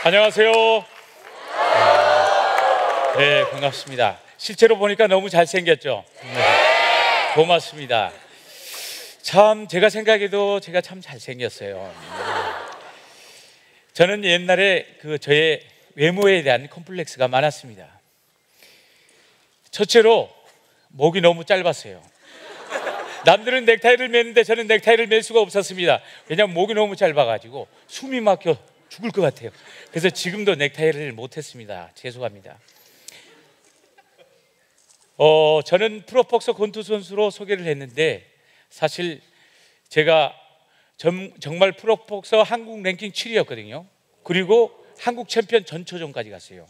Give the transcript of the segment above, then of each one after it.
안녕하세요. 네, 반갑습니다. 실제로 보니까 너무 잘생겼죠? 네, 고맙습니다. 참 제가 생각해도 제가 참 잘생겼어요. 저는 옛날에 저의 외모에 대한 컴플렉스가 많았습니다. 첫째로 목이 너무 짧았어요. 남들은 넥타이를 매는데 저는 넥타이를 맬 수가 없었습니다. 왜냐하면 목이 너무 짧아가지고 숨이 막혀 죽을 것 같아요. 그래서 지금도 넥타이를 못했습니다. 죄송합니다. 저는 프로복서 권투 선수로 소개를 했는데 사실 제가 정말 프로복서 한국 랭킹 7위였거든요. 그리고 한국 챔피언 전초전까지 갔어요.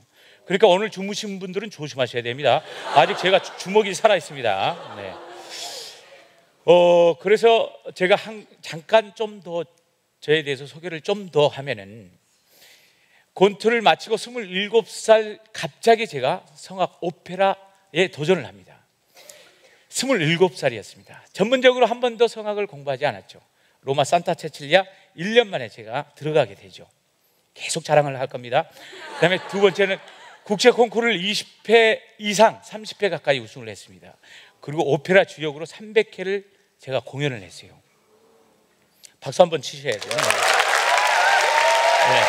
그러니까 오늘 주무신 분들은 조심하셔야 됩니다. 아직 제가 주먹이 살아 있습니다. 네. 그래서 제가 잠깐 좀 더 저에 대해서 소개를 좀 더 하면은, 권투를 마치고 27살 갑자기 제가 성악 오페라에 도전을 합니다. 27살이었습니다. 전문적으로 한 번도 성악을 공부하지 않았죠. 로마 산타 체칠리아 1년 만에 제가 들어가게 되죠. 계속 자랑을 할 겁니다. 그 다음에 두 번째는 국제 콩쿠르를 20회 이상 30회 가까이 우승을 했습니다. 그리고 오페라 주역으로 300회를 제가 공연을 했어요. 박수 한번 치셔야 돼요. 네.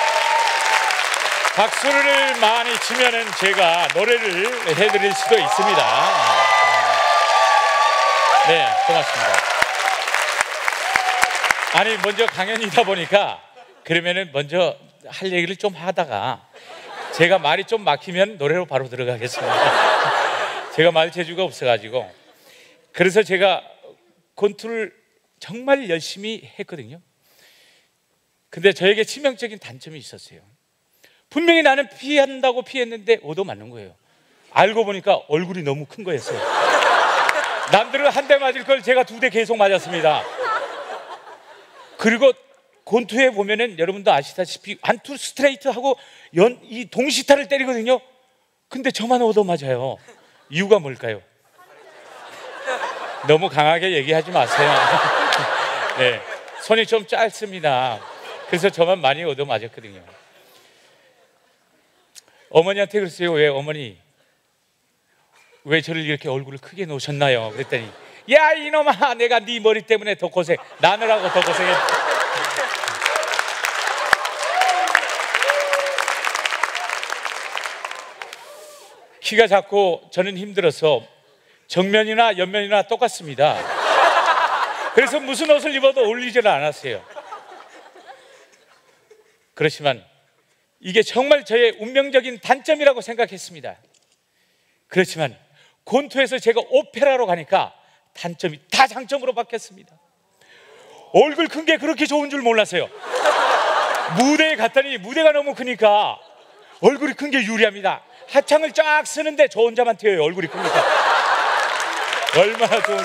박수를 많이 치면은 제가 노래를 해드릴 수도 있습니다. 네, 고맙습니다. 아니, 먼저 강연이다 보니까 그러면은 먼저 할 얘기를 좀 하다가 제가 말이 좀 막히면 노래로 바로 들어가겠습니다. 제가 말 재주가 없어가지고. 그래서 제가 권투를 정말 열심히 했거든요. 근데 저에게 치명적인 단점이 있었어요. 분명히 나는 피한다고 피했는데 오도 맞는 거예요. 알고 보니까 얼굴이 너무 큰 거였어요. 남들은 한 대 맞을 걸 제가 2대 계속 맞았습니다. 그리고 권투에 보면은 여러분도 아시다시피 완투 스트레이트 하고 이 동시타를 때리거든요. 근데 저만 얻어 맞아요. 이유가 뭘까요? 너무 강하게 얘기하지 마세요. 네, 손이 좀 짧습니다. 그래서 저만 많이 얻어 맞았거든요. 어머니한테 그랬어요. 왜 저를 이렇게 얼굴을 크게 놓으셨나요? 그랬더니, 야 이놈아, 내가 네 머리 때문에 더 고생, 나느라고 더 고생했다. 키가 작고 저는 힘들어서 정면이나 옆면이나 똑같습니다. 그래서 무슨 옷을 입어도 어울리지는 않았어요. 그렇지만 이게 정말 저의 운명적인 단점이라고 생각했습니다. 그렇지만 권투에서 제가 오페라로 가니까 단점이 다 장점으로 바뀌었습니다. 얼굴 큰 게 그렇게 좋은 줄 몰랐어요. 무대에 갔더니 무대가 너무 크니까 얼굴이 큰 게 유리합니다. 하창을 쫙 쓰는데 저 혼자만 튀어요. 얼굴이 크니까. 얼마나 좋은지.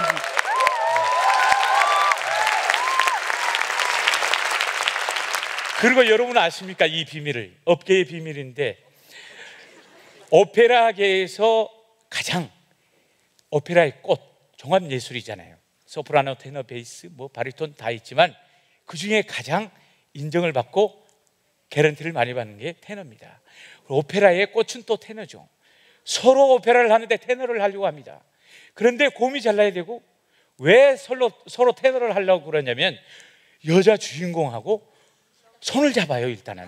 그리고 여러분 아십니까? 이 비밀을, 업계의 비밀인데, 오페라계에서 가장, 오페라의 꽃, 종합예술이잖아요. 소프라노, 테너, 베이스, 바리톤 다 있지만 그 중에 가장 인정을 받고 개런티를 많이 받는 게 테너입니다. 오페라의 꽃은 또 테너죠. 서로 오페라를 하는데 테너를 하려고 합니다. 그런데 곰이 잘라야 되고, 왜 서로 테너를 하려고 그러냐면 여자 주인공하고 손을 잡아요. 일단은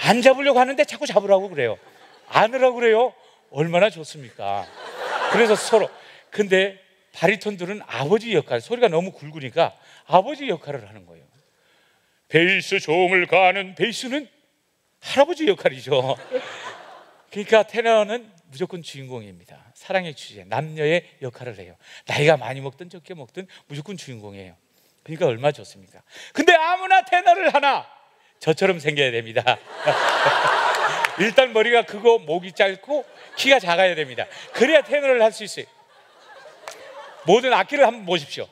안 잡으려고 하는데 자꾸 잡으라고 그래요. 안으라고 그래요. 얼마나 좋습니까? 그래서 서로. 근데 바리톤들은 아버지 역할, 소리가 너무 굵으니까 아버지 역할을 하는 거예요. 베이스 종을 가는 베이스는 할아버지 역할이죠. 그러니까 테너는 무조건 주인공입니다. 사랑의 주제, 남녀의 역할을 해요. 나이가 많이 먹든 적게 먹든 무조건 주인공이에요. 그러니까 얼마나 좋습니까? 근데 아무나 테너를 하나, 저처럼 생겨야 됩니다. 일단 머리가 크고 목이 짧고 키가 작아야 됩니다. 그래야 테너를 할 수 있어요. 모든 악기를 한번 보십시오.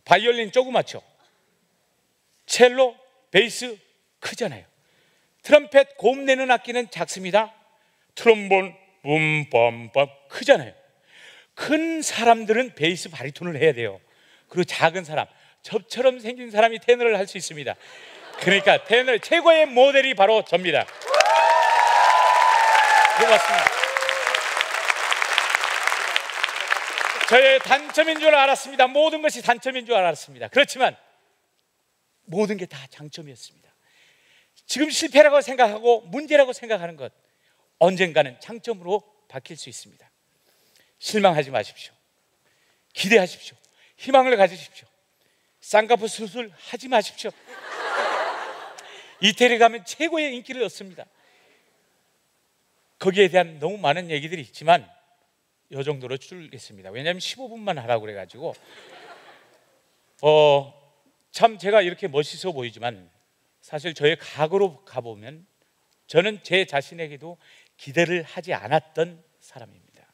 바이올린 조그맣죠? 첼로, 베이스 크잖아요. 트럼펫, 고음 내는 악기는 작습니다. 트롬본, 붐밤밤 크잖아요. 큰 사람들은 베이스, 바리톤을 해야 돼요. 그리고 작은 사람, 저처럼 생긴 사람이 테너를 할 수 있습니다. 그러니까 테너 최고의 모델이 바로 접니다. 고맙습니다. 저의 단점인 줄 알았습니다. 모든 것이 단점인 줄 알았습니다. 그렇지만 모든 게 다 장점이었습니다. 지금 실패라고 생각하고 문제라고 생각하는 것, 언젠가는 장점으로 바뀔 수 있습니다. 실망하지 마십시오. 기대하십시오. 희망을 가지십시오. 쌍꺼풀 수술 하지 마십시오. 이태리 가면 최고의 인기를 얻습니다. 거기에 대한 너무 많은 얘기들이 있지만 이 정도로 줄이겠습니다. 왜냐하면 15분만 하라고 그래가지고 참 제가 이렇게 멋있어 보이지만 사실 저의 과거로 가보면 저는 제 자신에게도 기대를 하지 않았던 사람입니다.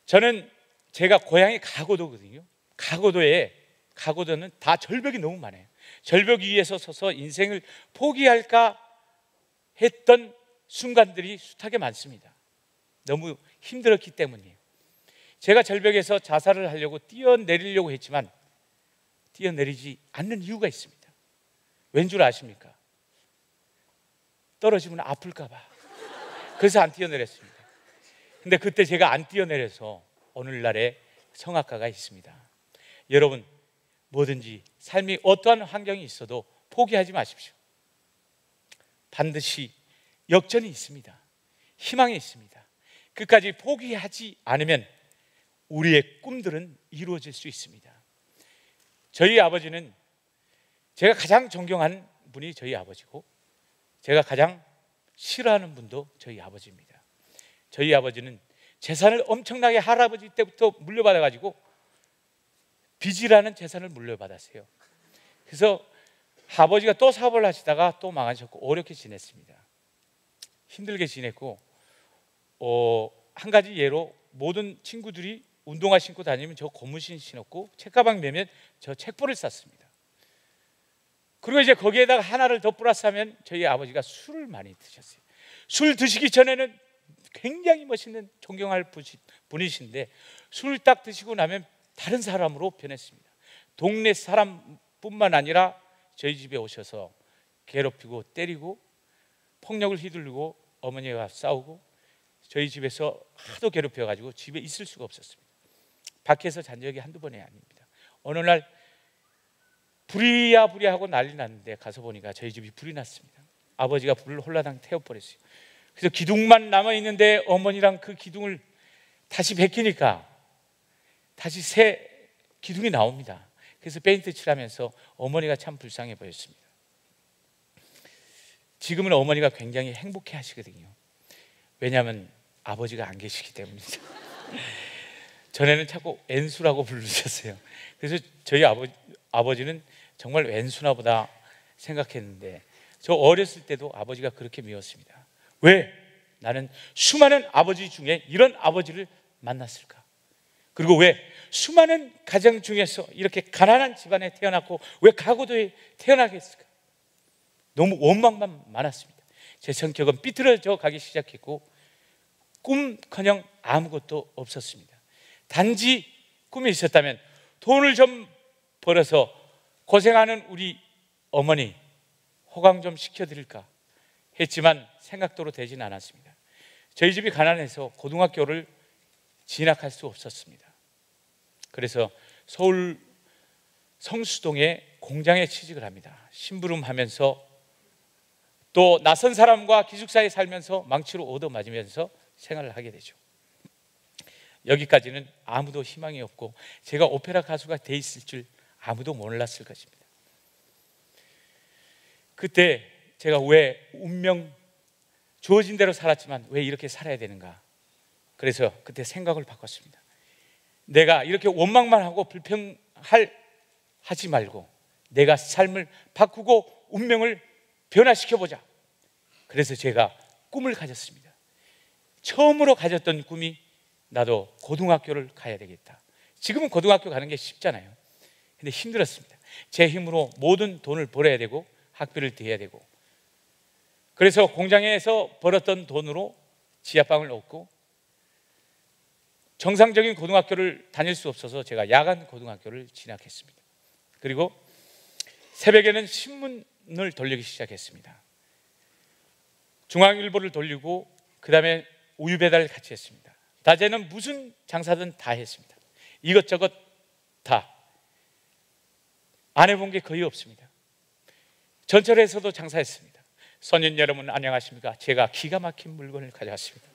저는 제가 고향이 가고도거든요. 가고도는 다 절벽이 너무 많아요. 절벽 위에서 서서 인생을 포기할까 했던 순간들이 숱하게 많습니다. 너무 힘들었기 때문이에요. 제가 절벽에서 자살을 하려고 뛰어내리려고 했지만 뛰어내리지 않는 이유가 있습니다. 왠 줄 아십니까? 떨어지면 아플까 봐. 그래서 안 뛰어내렸습니다. 근데 그때 제가 안 뛰어내려서 오늘날의 성악가가 있습니다. 여러분, 뭐든지 삶이 어떠한 환경이 있어도 포기하지 마십시오. 반드시 역전이 있습니다. 희망이 있습니다. 끝까지 포기하지 않으면 우리의 꿈들은 이루어질 수 있습니다. 저희 아버지는, 제가 가장 존경하는 분이 저희 아버지고 제가 가장 싫어하는 분도 저희 아버지입니다. 저희 아버지는 재산을 엄청나게 할아버지 때부터 물려받아가지고 빚이라는 재산을 물려받았어요. 그래서 아버지가 또 사업을 하시다가 또 망하셨고 어렵게 지냈습니다. 힘들게 지냈고 한 가지 예로 모든 친구들이 운동화 신고 다니면 저 고무신 신었고 책가방 매면 저 책보를 쌌습니다. 그리고 이제 거기에다가 하나를 더 플러스하면 저희 아버지가 술을 많이 드셨어요. 술 드시기 전에는 굉장히 멋있는 존경할 분이신데 술 딱 드시고 나면 다른 사람으로 변했습니다. 동네 사람뿐만 아니라 저희 집에 오셔서 괴롭히고 때리고 폭력을 휘둘르고 어머니가 싸우고 저희 집에서 하도 괴롭혀가지고 집에 있을 수가 없었습니다. 밖에서 잔 적이 한두 번이 아닙니다. 어느 날 불이야 하고 난리 났는데 가서 보니까 저희 집이 불이 났습니다. 아버지가 불을 홀라당 태워버렸어요. 그래서 기둥만 남아있는데 어머니랑 그 기둥을 다시 벗기니까 다시 새 기둥이 나옵니다. 그래서 페인트 칠하면서 어머니가 참 불쌍해 보였습니다. 지금은 어머니가 굉장히 행복해 하시거든요. 왜냐하면 아버지가 안 계시기 때문이죠. 전에는 자꾸 왼수라고 부르셨어요. 그래서 저희 아버지는 정말 왼수나 보다 생각했는데 저 어렸을 때도 아버지가 그렇게 미웠습니다. 왜? 나는 수많은 아버지 중에 이런 아버지를 만났을까? 그리고 왜 수많은 가정 중에서 이렇게 가난한 집안에 태어났고 왜 가고도에 태어나겠을까? 너무 원망만 많았습니다. 제 성격은 삐뚤어져 가기 시작했고 꿈커녕 아무것도 없었습니다. 단지 꿈이 있었다면 돈을 좀 벌어서 고생하는 우리 어머니 호강 좀 시켜드릴까 했지만 생각대로 되지는 않았습니다. 저희 집이 가난해서 고등학교를 진학할 수 없었습니다. 그래서 서울 성수동의 공장에 취직을 합니다. 심부름하면서 또 낯선 사람과 기숙사에 살면서 망치로 얻어맞으면서 생활을 하게 되죠. 여기까지는 아무도 희망이 없고 제가 오페라 가수가 돼 있을 줄 아무도 몰랐을 것입니다. 그때 제가 왜 운명 주어진 대로 살았지만 왜 이렇게 살아야 되는가? 그래서 그때 생각을 바꿨습니다. 내가 이렇게 원망만 하고 하지 말고 내가 삶을 바꾸고 운명을 변화시켜보자. 그래서 제가 꿈을 가졌습니다. 처음으로 가졌던 꿈이 나도 고등학교를 가야 되겠다. 지금은 고등학교 가는 게 쉽잖아요. 근데 힘들었습니다. 제 힘으로 모든 돈을 벌어야 되고 학비를 대야 되고 그래서 공장에서 벌었던 돈으로 지하방을 얻고 정상적인 고등학교를 다닐 수 없어서 제가 야간 고등학교를 진학했습니다. 그리고 새벽에는 신문을 돌리기 시작했습니다. 중앙일보를 돌리고 그 다음에 우유 배달을 같이 했습니다. 낮에는 무슨 장사든 다 했습니다. 이것저것 다. 안 해본 게 거의 없습니다. 전철에서도 장사했습니다. 손님 여러분 안녕하십니까? 제가 기가 막힌 물건을 가져왔습니다.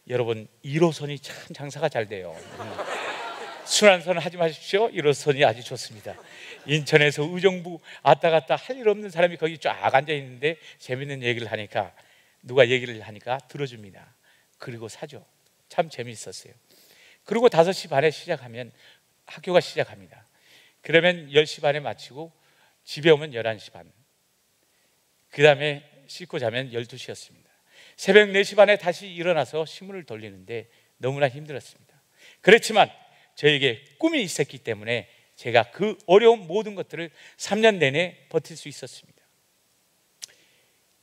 여러분 1호선이 참 장사가 잘 돼요. 순환선 하지 마십시오. 1호선이 아주 좋습니다. 인천에서 의정부 왔다 갔다 할 일 없는 사람이 거기 쫙 앉아 있는데 재밌는 얘기를 하니까 누가 얘기를 하니까 들어줍니다. 그리고 사죠. 참 재밌었어요. 그리고 5시 반에 시작하면 학교가 시작합니다. 그러면 10시 반에 마치고 집에 오면 11시 반. 그 다음에 씻고 자면 12시였습니다. 새벽 4시 반에 다시 일어나서 신문을 돌리는데 너무나 힘들었습니다. 그렇지만 저에게 꿈이 있었기 때문에 제가 그 어려운 모든 것들을 3년 내내 버틸 수 있었습니다.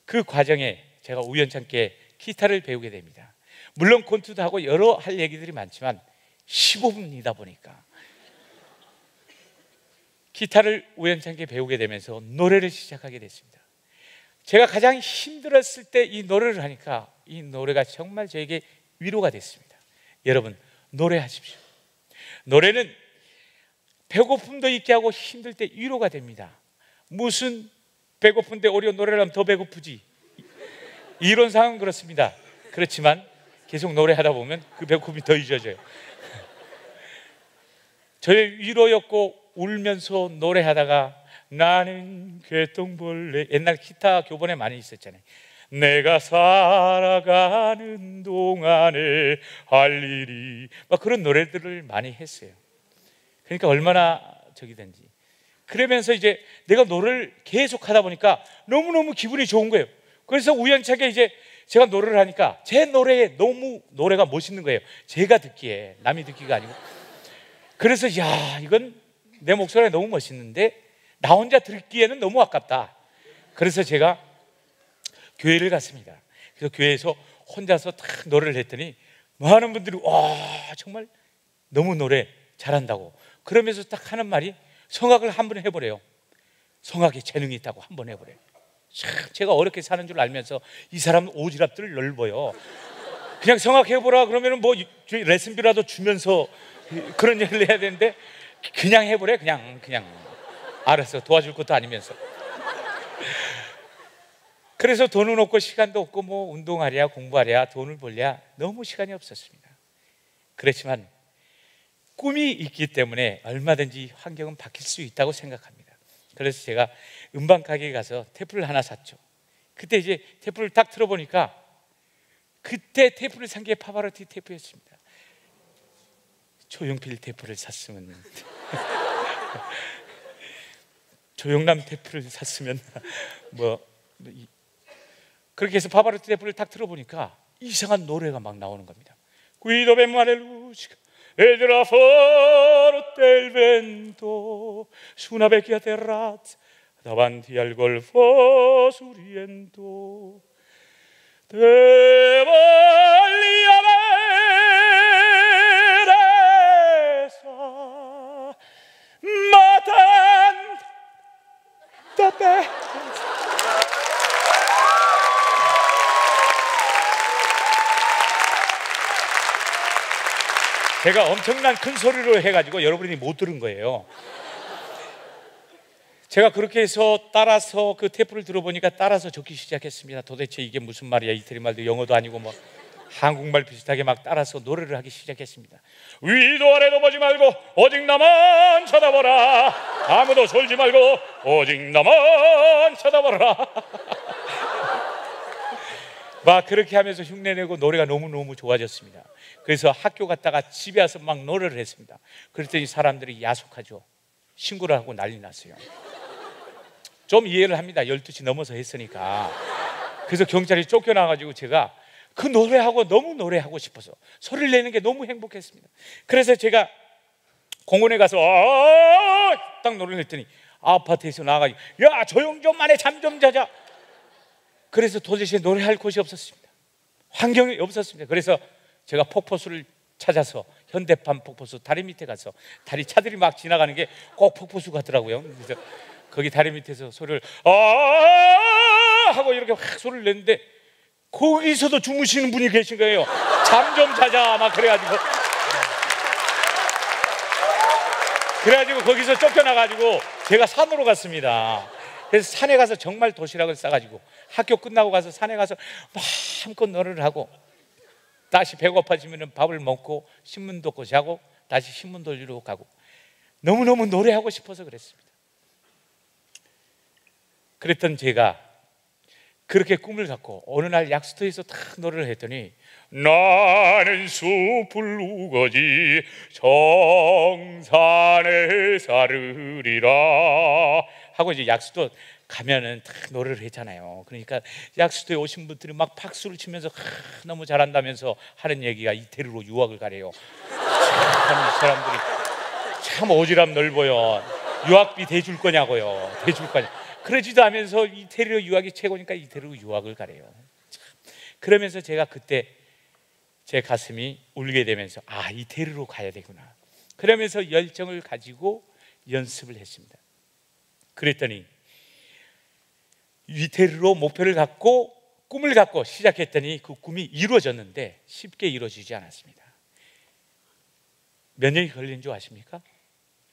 그 과정에 제가 우연찮게 기타를 배우게 됩니다. 물론 콘투도 하고 여러 할 얘기들이 많지만 15분이다 보니까 기타를 우연찮게 배우게 되면서 노래를 시작하게 됐습니다. 제가 가장 힘들었을 때 이 노래를 하니까 이 노래가 정말 저에게 위로가 됐습니다. 여러분 노래하십시오. 노래는 배고픔도 있게 하고 힘들 때 위로가 됩니다. 무슨 배고픈데 오히려 노래를 하면 더 배고프지, 이론상은 그렇습니다. 그렇지만 계속 노래하다 보면 그 배고픔이 더 잊어져요. 저의 위로였고 울면서 노래하다가 나는 개똥벌레, 옛날 기타 교본에 많이 있었잖아요. 내가 살아가는 동안에 할 일이, 막 그런 노래들을 많이 했어요. 그러니까 얼마나 저기 된지. 그러면서 이제 내가 노래를 계속 하다 보니까 너무너무 기분이 좋은 거예요. 그래서 우연찮게 이제 제가 노래를 하니까 제 노래에 너무 노래가 멋있는 거예요. 제가 듣기에, 남이 듣기가 아니고. 그래서 야, 이건 내 목소리가 너무 멋있는데 나 혼자 듣기에는 너무 아깝다. 그래서 제가 교회를 갔습니다. 그래서 교회에서 혼자서 딱 노래를 했더니 많은 분들이 와, 정말 너무 노래 잘한다고. 그러면서 딱 하는 말이 성악을 한번 해보래요. 성악에 재능이 있다고 한번 해보래요. 제가 어렵게 사는 줄 알면서 이 사람은 오지랖들 넓어요. 그냥 성악해보라 그러면 뭐 레슨비라도 주면서 그런 얘기를 해야 되는데 그냥 해보래. 그냥 알았어, 도와줄 것도 아니면서. 그래서 돈은 없고 시간도 없고 뭐 운동하랴 공부하랴 돈을 벌랴 너무 시간이 없었습니다. 그렇지만 꿈이 있기 때문에 얼마든지 환경은 바뀔 수 있다고 생각합니다. 그래서 제가 음반 가게에 가서 테이프를 하나 샀죠. 그때 이제 테이프를 딱 틀어보니까 그때 테이프를 산 게 파바로티 테이프였습니다. 조용필 테이프를 샀으면 조용남 테이프를 샀으면 그렇게 해서 파바로티 테이프를 딱 틀어보니까 이상한 노래가 막 나오는 겁니다. Guido ben Malelucca e della forte il vento su una vecchia terrazza davanti al golfo suriento te voglio bene ma tanto bene. 제가 엄청난 큰 소리로 해가지고 여러분이 못 들은 거예요. 제가 그렇게 해서 따라서 그 테이프를 들어보니까 따라서 적기 시작했습니다. 도대체 이게 무슨 말이야, 이태리 말도 영어도 아니고 뭐 한국말 비슷하게 막 따라서 노래를 하기 시작했습니다. 위도 아래도 보지 말고 오직 나만 쳐다보라. 아무도 졸지 말고 오직 나만 쳐다보라. 막 그렇게 하면서 흉내내고 노래가 너무너무 좋아졌습니다. 그래서 학교 갔다가 집에 와서 막 노래를 했습니다. 그랬더니 사람들이 야속하죠. 신고를 하고 난리 났어요. 좀 이해를 합니다. 12시 넘어서 했으니까. 그래서 경찰이 쫓겨나가지고 제가 그 노래하고 너무 노래하고 싶어서 소리를 내는 게 너무 행복했습니다. 그래서 제가 공원에 가서 딱 노래를 했더니 아파트에서 나와가지고 야, 조용 좀 안 해, 잠 좀 자자. 그래서 도대체 노래할 곳이 없었습니다. 환경이 없었습니다. 그래서 제가 폭포수를 찾아서 현대판 폭포수 다리 밑에 가서 다리 차들이 막 지나가는 게 꼭 폭포수 같더라고요. 그래서 거기 다리 밑에서 소리를 아 하고 이렇게 확 소리를 냈는데 거기서도 주무시는 분이 계신 거예요. 잠 좀 자자 막 그래가지고 거기서 쫓겨나가지고 제가 산으로 갔습니다. 그래서 산에 가서 정말 도시락을 싸가지고 학교 끝나고 가서 산에 가서 마음껏 노래를 하고 다시 배고파지면 밥을 먹고 신문 듣고 자고 다시 신문 돌리러 가고 너무너무 노래하고 싶어서 그랬습니다. 그랬던 제가 그렇게 꿈을 갖고 어느 날 약수터에서 딱 노래를 했더니 나는 숲을 우거지 정산에 사르리라 하고 이제 약수터 가면은 딱 노래를 했잖아요. 그러니까 약수터에 오신 분들이 막 박수를 치면서 너무 잘한다면서 하는 얘기가 이태리로 유학을 가래요. 참 이 사람들이 참 오지랖 넓어요. 유학비 대줄 거냐고요. 대줄 거냐. 그러지도 않으면서 이태리로 유학이 최고니까 이태리로 유학을 가래요. 참. 그러면서 제가 그때 제 가슴이 울게 되면서 아 이태리로 가야 되구나. 그러면서 열정을 가지고 연습을 했습니다. 그랬더니 이태리로 목표를 갖고 꿈을 갖고 시작했더니 그 꿈이 이루어졌는데 쉽게 이루어지지 않았습니다. 몇 년이 걸린 줄 아십니까?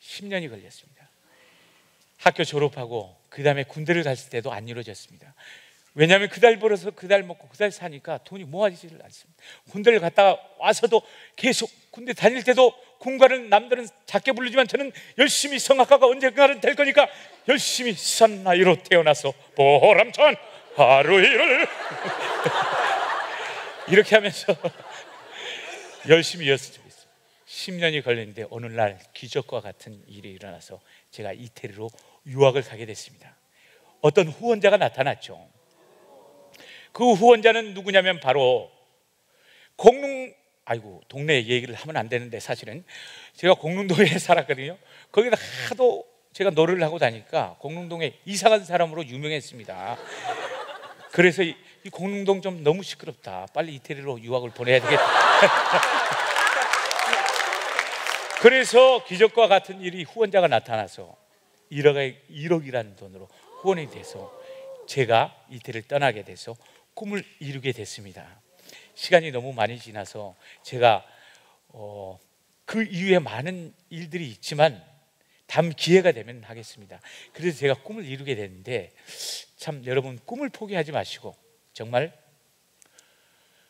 10년이 걸렸습니다. 학교 졸업하고 그 다음에 군대를 갔을 때도 안 이루어졌습니다. 왜냐하면 그달 벌어서 그달 먹고 그달 사니까 돈이 모아지지를 않습니다. 군대를 갔다가 와서도 계속 군대 다닐 때도 군가는 남들은 작게 부르지만 저는 열심히 성악가가 언젠가는 될 거니까 열심히 산나이로 태어나서 보람찬 하루 일을 이렇게 하면서 열심히 연습했어요. 10년이 걸렸는데 어느 날 기적과 같은 일이 일어나서 제가 이태리로 유학을 가게 됐습니다. 어떤 후원자가 나타났죠. 그 후원자는 누구냐면 바로 동네 얘기를 하면 안 되는데 사실은 제가 공릉동에 살았거든요. 거기다 하도 제가 노래를 하고 다니까 공릉동에 이상한 사람으로 유명했습니다. 그래서 이 공릉동 좀 너무 시끄럽다. 빨리 이태리로 유학을 보내야 되겠다. 그래서 기적과 같은 일이 후원자가 나타나서 1억이라는 돈으로 후원이 돼서 제가 이태리를 떠나게 돼서 꿈을 이루게 됐습니다. 시간이 너무 많이 지나서 제가 그 이후에 많은 일들이 있지만 다음 기회가 되면 하겠습니다. 그래서 제가 꿈을 이루게 됐는데 참 여러분 꿈을 포기하지 마시고 정말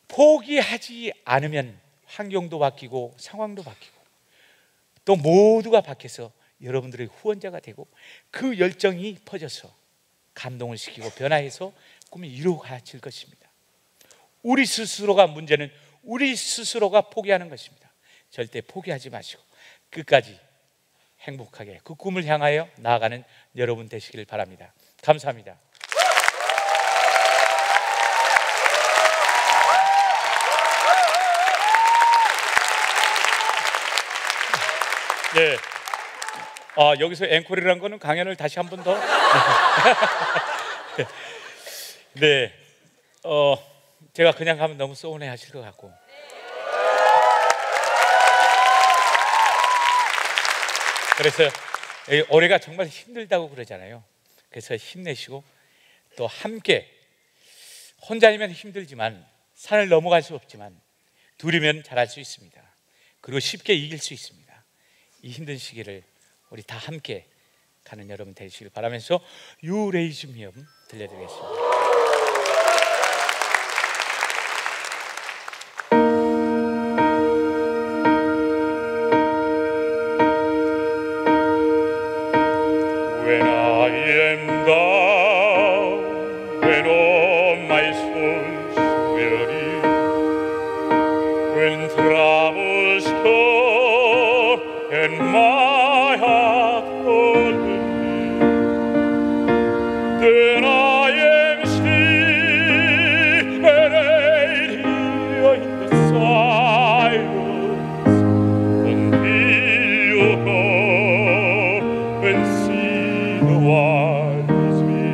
포기하지 않으면 환경도 바뀌고 상황도 바뀌고 또 모두가 바뀌어서 여러분들의 후원자가 되고 그 열정이 퍼져서 감동을 시키고 변화해서 꿈이 이루어질 것입니다. 우리 스스로가 문제는 우리 스스로가 포기하는 것입니다. 절대 포기하지 마시고 끝까지 행복하게 그 꿈을 향하여 나아가는 여러분 되시길 바랍니다. 감사합니다. 네. 여기서 앵콜이라는 거는 강연을 다시 한 번 더. 네. 제가 그냥 가면 너무 서운해 하실 것 같고. 그래서 올해가 정말 힘들다고 그러잖아요. 그래서 힘내시고 또 함께 혼자이면 힘들지만 산을 넘어갈 수 없지만 둘이면 잘할 수 있습니다. 그리고 쉽게 이길 수 있습니다. 이 힘든 시기를 우리 다 함께 가는 여러분 되시길 바라면서 You Raise Me Up 들려드리겠습니다. When I am down, when all my soul's weary, when troubles come and my heart broken, then I am still and hear in the silence until you come and see the wise me.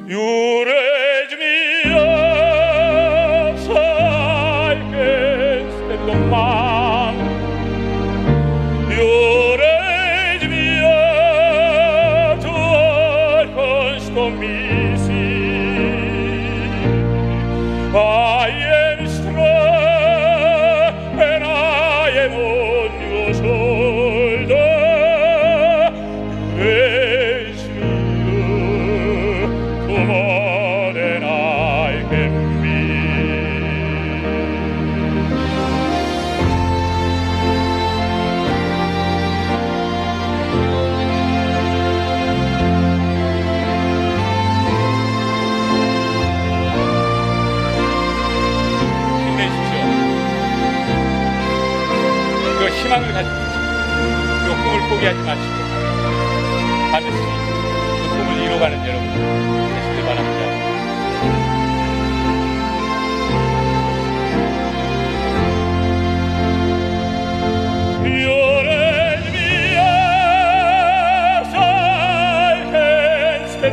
You raise me up so I can stand the mountain. You raise me up 마시고 반드시 그 꿈을 이뤄가는 여러분 되시길 바랍니다.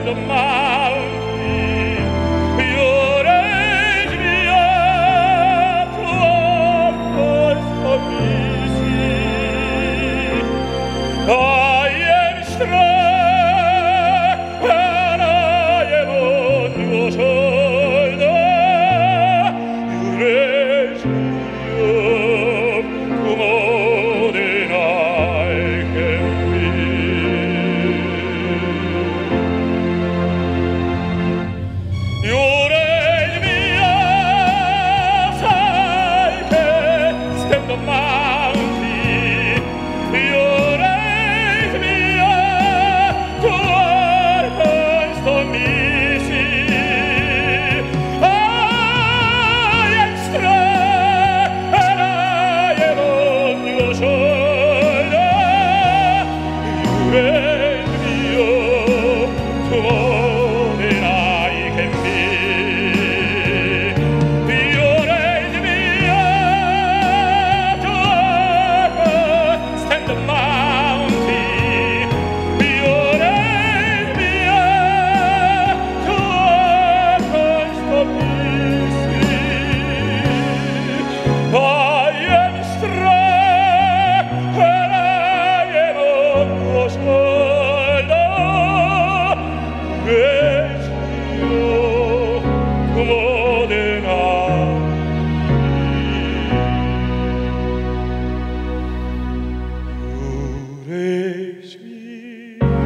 The mountain, your age me up to all cause of easy. I am strong and I am on your shoulder. You raise me up to more than I can be. You raise me up, I can stand the mountain. You raise me up to overcome stormy sea. I am strong and I am on your shoulder. You raise me up to more than I can be. You raise me up to stand the mountain. You raise me up to overcome stormy sea. I am strong and I am on your shoulder. Raise me up to more than I need. You raise me up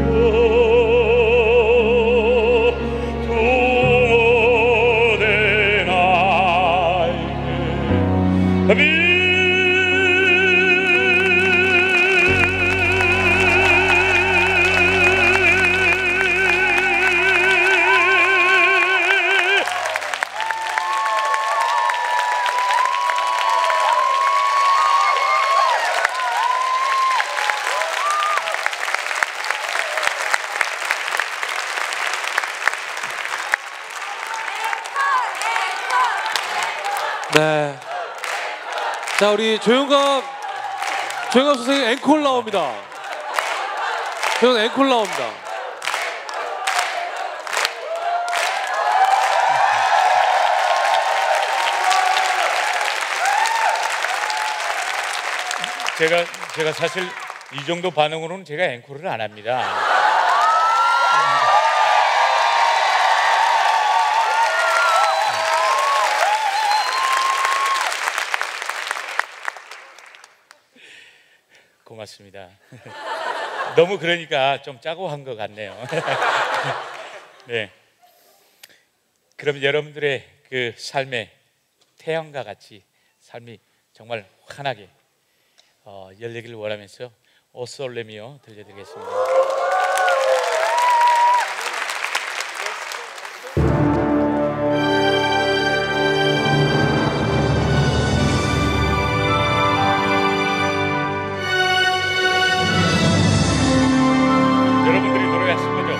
to more than I can be. 네. 자, 우리 조영갑 선생님 앵콜 나옵니다. 조영 앵콜 나옵니다. 제가 사실 이 정도 반응으로는 제가 앵콜을 안 합니다. 고맙습니다. 너무 그러니까 좀 짜고 한 것 같네요. 네. 그럼 여러분들의 그 삶의 태양과 같이 삶이 정말 환하게 열리기를 원하면서 오 솔레 미오 들려드리겠습니다. 여러분들이 노래하신 거죠?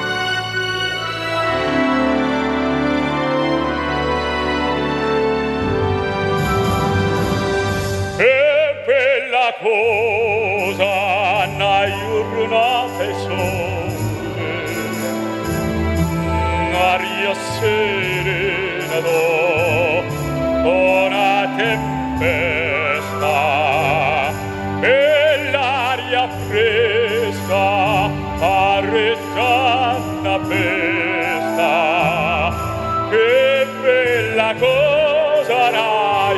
Bella cosa una giornata sole, aria serena una tempesta, bell'aria fresca, arrecciata pesta, che bella cosa una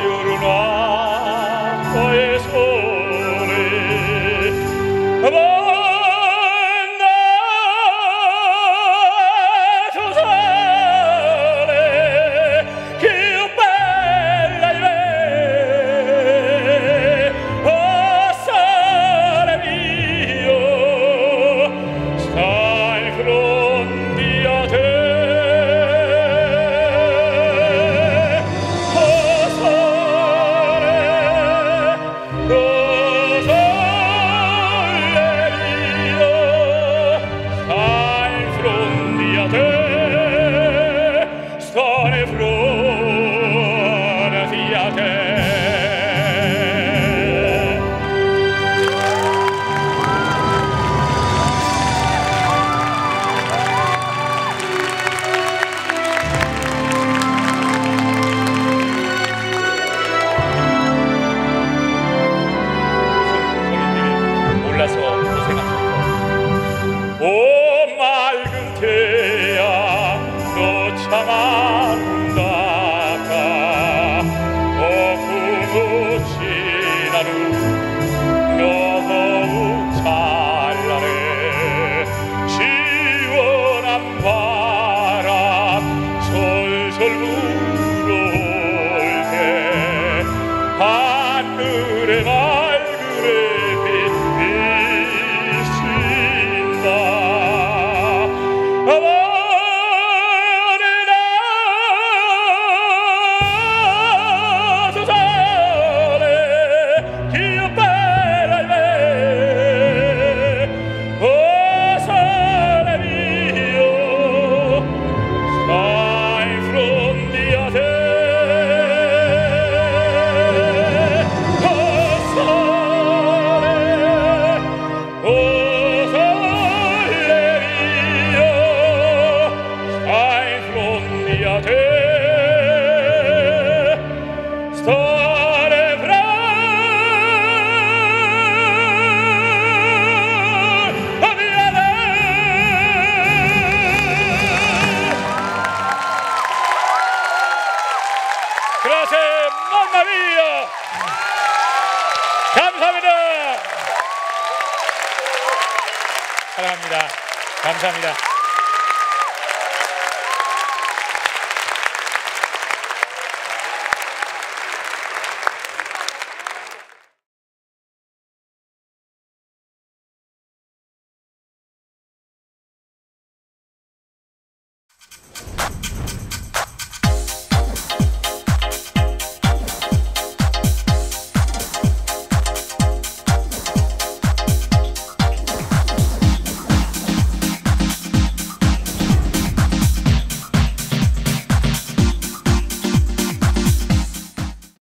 giornata sole. 사랑합니다. 감사합니다.